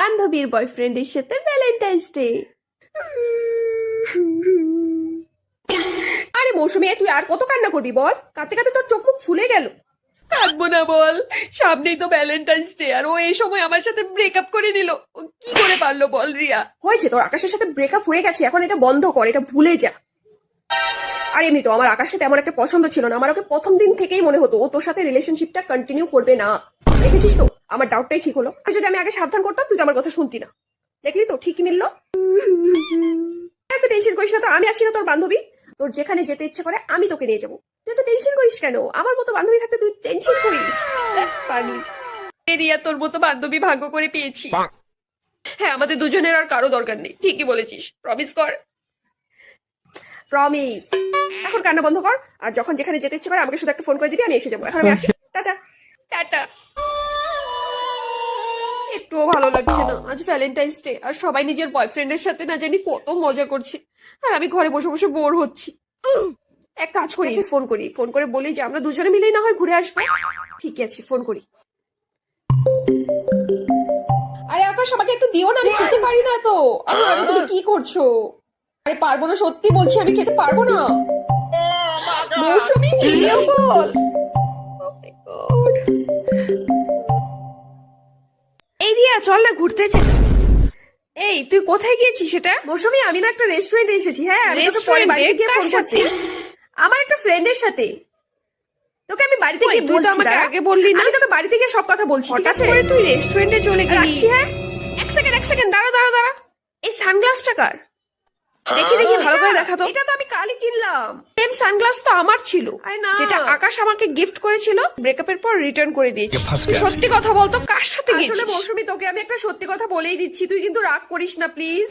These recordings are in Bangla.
বান্ধবীর বয়ফ্রেন্ডের সাথে ভ্যালেন্টাইন্স ডে। আরে মৌসুমী, তুই আর কত কান্না করবি বল? কাঁদতে কাঁদতে তোর চোখ মুখ ফুলে গেল। কাঁদবো না বল, সামনেই তো ভ্যালেন্টাইন্স ডে, আর ও এই সময় আমার সাথে ব্রেকআপ করে নিল। ও কি করে পারলো বল রিয়া? হয়েছে তোর আকাশের সাথে ব্রেকআপ হয়ে গেছে, এখন এটা বন্ধ কর, এটা ভুলে যা। আর এমনি তো আমার আকাশকে তেমন একটা পছন্দ ছিল না, আমার ওকে প্রথম দিন থেকেই মনে হতো ও তোর সাথে রিলেশনশিপটা কন্টিনিউ করবে না। দেখেছিস তো, আমার ডাউটটাই ঠিক হলো। আর যদি আমি আগে সাবধান করতাম, তুই তো আমার কথা শুনতি না। দেখলি তো, ঠিকই মিললো। তুই টেনশন করিস না তো, আমি আছি না তোর বান্ধবী। তোর যেখানে যেতে ইচ্ছে করে আমি তোকে নিয়ে যাবো। তুই তো টেনশন করিস কেন? আমার মতো বান্ধবী থাকতে তুই টেনশন করিস? পানি রিয়া, তোর মতো বান্ধবী ভাগ্য করে পেয়েছি। হ্যাঁ, আমাদের দুজনের আর কারো দরকার নেই। ঠিকই বলেছিস, প্রমিস কর। প্রমিস। এখন কান্না বন্ধ কর, আর যখন যেখানে যেতে ইচ্ছে করে আমাকে শুধু একটা ফোন করে দিবি, আমি এসে যাবো। এখন আমি আসি, টাটা টাটা। একটুও ভালো লাগছে না, আজ ভ্যালেন্টাইন্স ডে আর সবাই নিজের বয়ফ্রেন্ডের সাথে না জানি কত মজা করছে, আর আমি ঘরে বসে বসে বোর হচ্ছি। এক কাজ করি, ফোন করি, ফোন করে বলি যে আমরা দুজনে মিলেই না হয় ঘুরে আসবো। ঠিক আছে, ফোন করি। আরে আকাশ, আমাকে একটু দিও না, আমি খেতে পারি না তো। আরে তুমি কি করছো? আরে পারবো না, সত্যি বলছি, আমি খেতে পারবো না। মৌসুমী, ভিডিও কল। এই রিয়া, চল না ঘুরতে যাই। এই তুই কোথায় গিয়েছিস সেটা? মৌসুমী, আমি না একটা রেস্টুরেন্টে এসেছি। হ্যাঁ, আমি তোকে পরে বাড়িতে গিয়ে ফোন করছি। আমার একটা ফ্রেন্ডের সাথে। তোকে আমি বাড়িতে গিয়ে বলছি, আমাকে আগে বললি না? আমি তোকে বাড়িতে গিয়ে সব কথা বলছি, ঠিক আছে? তুই রেস্টুরেন্টে চলে গেলি। রাখছি, হ্যাঁ। এক সেকেন্ড, দাঁড়া। এই সানগ্লাসটা কার? দেখি ভালো করে দেখা তো। এটা তো আমি কালই কিনলাম। সেম সানগ্লাস তো আমার ছিল। আরে না, যেটা আকাশ আমাকে গিফট করেছিল, ব্রেকআপের পর রিটার্ন করে দিয়েছি। সত্যি কথা বলতো, কার সাথে গিয়েছিস? আসলে মৌসুমী, তোকে আমি একটা সত্যি কথা বলেই দিচ্ছি, তুই কিন্তু রাগ করিস না প্লিজ।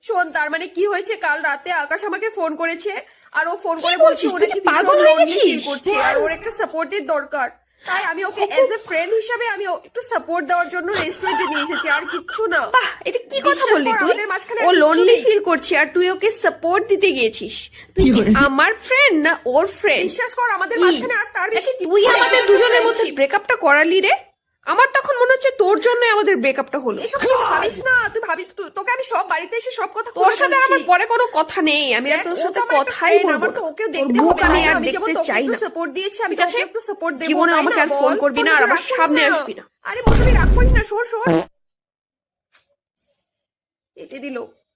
শোন, তার মানে কি হয়েছে, কাল রাতে আকাশ আমাকে ফোন করেছে, আর ও ফোন করে বলছে ও নাকি পাগল হয়ে গেছে, আর ওর একটা সাপোর্টের দরকার। তাই আমি ওকে এজ এ ফ্রেন্ড হিসেবে আমি একটু সাপোর্ট দেওয়ার জন্য রেস্টুরেন্টে নিয়ে এসেছি, আর কিচ্ছু না। বাহ, এটা কি কথা বললি তুই? ও লোনলি ফিল করছে আর তুই ওকে সাপোর্ট দিতে গিয়েছিস। তুই কি আমার ফ্রেন্ড না ওর ফ্রেন্ড? বিশ্বাস কর, আমাদের মাঝখানে আর তার বেশি তুই আমাদের দুজনের মধ্যে ব্রেকআপটা করালি রে। আমার তখন মনে হচ্ছে তোর জন্য আমাদের ব্রেকআপটা হলো। এসব তুই ভাবিস না, তুই ভাবিস তোকে আমি সব বাড়িতে এসে সব কথা তোর সাথে আমার পরে কোনো কথা নেই। আমি আর তোর সাথে কথাই বলবো না। ওকেও দেখতে হবে, আমি আর দেখতে চাই না। সাপোর্ট দিয়েছি, আমি তোকে একটু সাপোর্ট দেব। জীবনে আমাকে আর ফোন করবি না, আর আমার সামনে আসবি না। আরে মৌসুমী, রাগ করিস না। শোন, কেটে দিল।